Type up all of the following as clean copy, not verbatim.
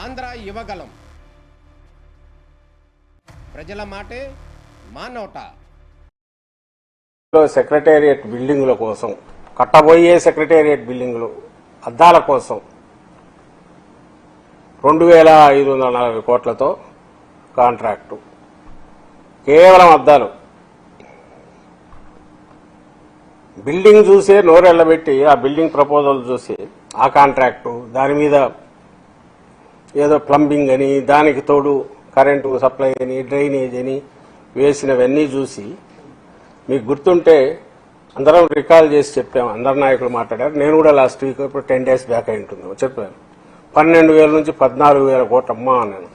ఆంధ్ర యువగలం. ప్రజల మాటే మా నోట. సెక్రటేరియట్ బిల్డింగుల కోసం, కట్టబోయే సెక్రటేరియట్ బిల్డింగులు అద్దాల కోసం 2540 కోట్లతో కాంట్రాక్టు. కేవలం అద్దాలు. బిల్డింగ్ చూసే నోరెళ్లబెట్టి ఆ బిల్డింగ్ ప్రపోజల్ చూసి ఆ కాంట్రాక్టు, దాని మీద ఏదో ప్లంబింగ్ అని, దానికి తోడు కరెంటు సప్లై అని, డ్రైనేజ్ అని వేసినవన్నీ చూసి మీకు గుర్తుంటే అందరం రికాల్ చేసి చెప్పాము. అందరు నాయకులు మాట్లాడారు. నేను కూడా లాస్ట్ వీక్ ఇప్పుడు 10 days బ్యాక్ అయి ఉంటుంది చెప్పాను. 12,000 నుంచి 14,000 కోట్లు అమ్మా అన్నాను.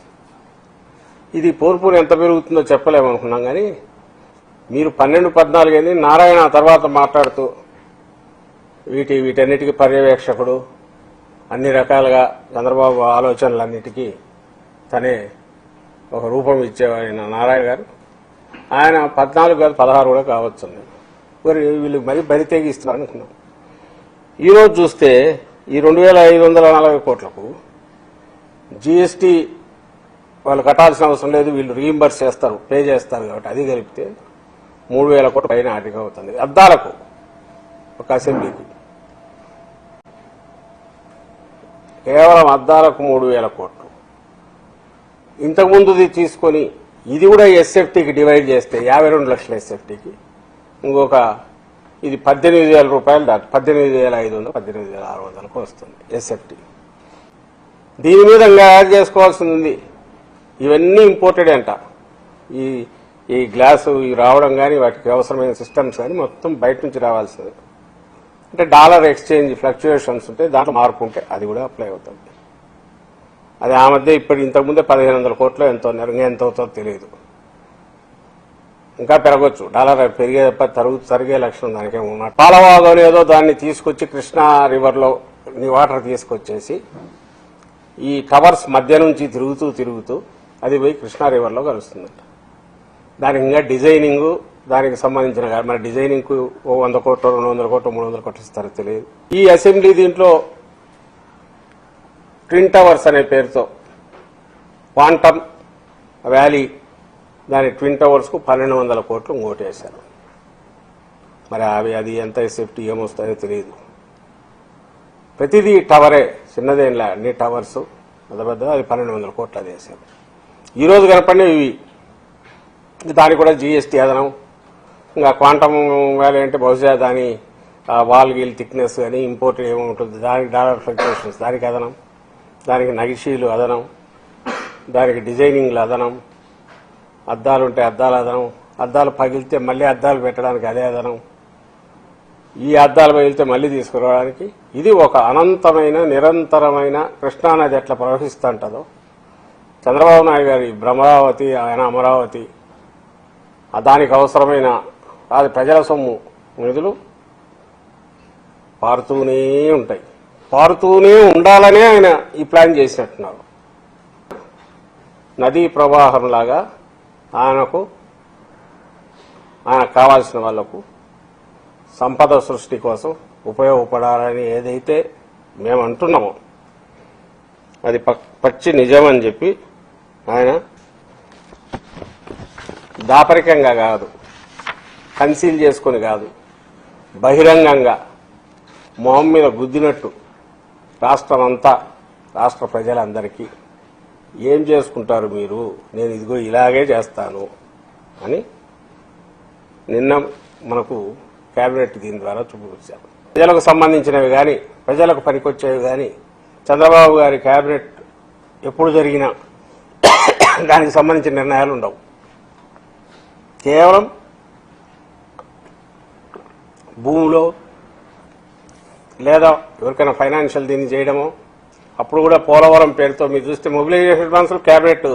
ఇది పోర్పుని ఎంత పెరుగుతుందో చెప్పలేమనుకున్నాం. కానీ మీరు 12-14 అయింది. నారాయణ తర్వాత మాట్లాడుతూ వీటన్నిటికీ పర్యవేక్షకుడు, అన్ని రకాలుగా చంద్రబాబు ఆలోచనలన్నిటికీ తనే ఒక రూపం ఇచ్చేవాడిన నారాయణ గారు, ఆయన 14 కాదు 16 కూడా కావచ్చు. మరి వీళ్ళు మరీ బరి తెగిస్తారు అనుకున్నాం. ఈరోజు చూస్తే ఈ 2540 కోట్లకు జీఎస్టీ వాళ్ళు కట్టాల్సిన అవసరం లేదు, వీళ్ళు రీయింబర్స్ చేస్తారు, పే చేస్తారు. కాబట్టి అది కలిపితే 3,000 కోట్ల పైన ఆర్థిక అవుతుంది. అద్దాలకు ఒక అసెంబ్లీకి కేవలం అద్దాలకు 3,000 కోట్లు. ఇంతకుముందుది తీసుకొని ఇది కూడా ఎస్ఎఫ్టీకి డివైడ్ చేస్తే 52 లక్షల ఎస్ఎఫ్టీకి ఇంకొక ఇది 18,000 రూపాయలు దాటి 18,500 18,600కు వస్తుంది ఎస్ఎఫ్టీ. దీని మీద యాడ్ చేసుకోవాల్సింది ఉంది. ఇవన్నీ ఇంపోర్టెడ్ అంట. ఈ గ్లాసు రావడం కానీ వాటికి అవసరమైన సిస్టమ్స్ కానీ మొత్తం బయట నుంచి రావాల్సింది. అంటే డాలర్ ఎక్స్చేంజ్ ఫ్లక్చుయేషన్స్ ఉంటే దాంట్లో మార్పు ఉంటే అది కూడా అప్లై అవుతుంది. అది ఆ మధ్య ఇప్పుడు ఇంతకుముందే 1,500 కోట్లు ఎంతో ఉన్నారు. ఇంకా ఎంత అవుతుందో తెలియదు. ఇంకా పెరగొచ్చు. డాలర్ పెరిగే తప్ప తరిగే లక్షణం దానికే ఉన్నట్టు. పాలవాగం ఏదో దాన్ని తీసుకొచ్చి కృష్ణా రివర్లో వాటర్ తీసుకొచ్చేసి ఈ టవర్స్ మధ్య నుంచి తిరుగుతూ అది పోయి కృష్ణా రివర్లో కలుస్తుందంట. దానికి ఇంకా డిజైనింగ్, దానికి సంబంధించిన మన డిజైనింగ్ ఓ 100 కోట్లు 200 కోట్లు 300 కోట్లు ఇస్తారో తెలియదు. ఈ అసెంబ్లీ దీంట్లో ట్విన్ టవర్స్ అనే పేరుతో క్వాంటమ్ వ్యాలీ, దాని ట్విన్ టవర్స్కు 1,200 కోట్లు ఇంకోటేశారు. మరి అది ఎంత సేఫ్టీ ఏమొస్తాయో తెలియదు. ప్రతిదీ టవరే, చిన్నదేంలా అన్ని టవర్స్ పెద్ద అది 1,200 కోట్లు అది వేశారు. ఈరోజు కనపడినవి ఇవి. దానికి కూడా జీఎస్టీ అదనం. ఇంకా క్వాంటమ్ వ్యాలీ అంటే బహుశా దాని వాల్ గీల్ థిక్నెస్ అని ఇంపోర్ట్ ఏముంటుంది, దానికి డాలర్ ఫ్లక్చుయేషన్స్ దానికి అదనం, దానికి నగిషీలు అదనం, దానికి డిజైనింగ్లు అదనం, అద్దాలు ఉంటే అద్దాలు అదనం, అద్దాలు పగిలితే మళ్ళీ అద్దాలు పెట్టడానికి అదే అదనం, ఈ అద్దాలు పగిలితే మళ్ళీ తీసుకురావడానికి. ఇది ఒక అనంతమైన నిరంతరమైన కృష్ణానది ఎట్లా ప్రవహిస్తుంటుందో చంద్రబాబు నాయుడు గారి భ్రమరావతి, ఆయన అమరావతి, దానికి అవసరమైన అది ప్రజల సొమ్ము నిధులు పారుతూనే ఉంటాయి. పారుతూనే ఉండాలనే ఆయన ఈ ప్లాన్ చేసినట్టున్నారు. నదీ ప్రవాహంలాగా ఆయనకు కావాల్సిన వాళ్లకు సంపద సృష్టి కోసం ఉపయోగపడాలని ఏదైతే మేము అంటున్నామో అది పచ్చి నిజమని చెప్పి ఆయన దాపరికంగా కాదు, కన్సీల్ చేసుకుని కాదు, బహిరంగంగా మొహం మీద గుద్దినట్టు రాష్ట్రం అంతా, రాష్ట్ర ప్రజలందరికీ ఏం చేసుకుంటారు మీరు, నేను ఇదిగో ఇలాగే చేస్తాను అని నిన్న మనకు కేబినెట్ దీని ద్వారా చూపించారు. ప్రజలకు సంబంధించినవి కానీ, ప్రజలకు పనికొచ్చేవి కానీ చంద్రబాబు గారి కేబినెట్ ఎప్పుడు జరిగినా దానికి సంబంధించిన నిర్ణయాలు ఉండవు. కేవలం భూమిలో లేదా ఎవరికైనా ఫైనాన్షియల్ దీన్ని చేయడమో, అప్పుడు కూడా పోలవరం పేరుతో మీరు చూస్తే మొబిలైజేషన్ అడ్వాన్సులు కేబినెట్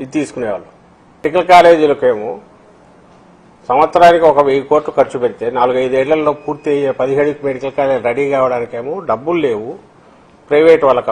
ఇది తీసుకునేవాళ్ళు. మెడికల్ కాలేజీలకేమో సంవత్సరానికి 1,000 కోట్లు ఖర్చు పెడితే 4-5 ఏళ్లలో పూర్తి అయ్యే 17 మెడికల్ కాలేజీలు రెడీ కావడానికేమో డబ్బులు లేవు, ప్రైవేట్ వాళ్ళకి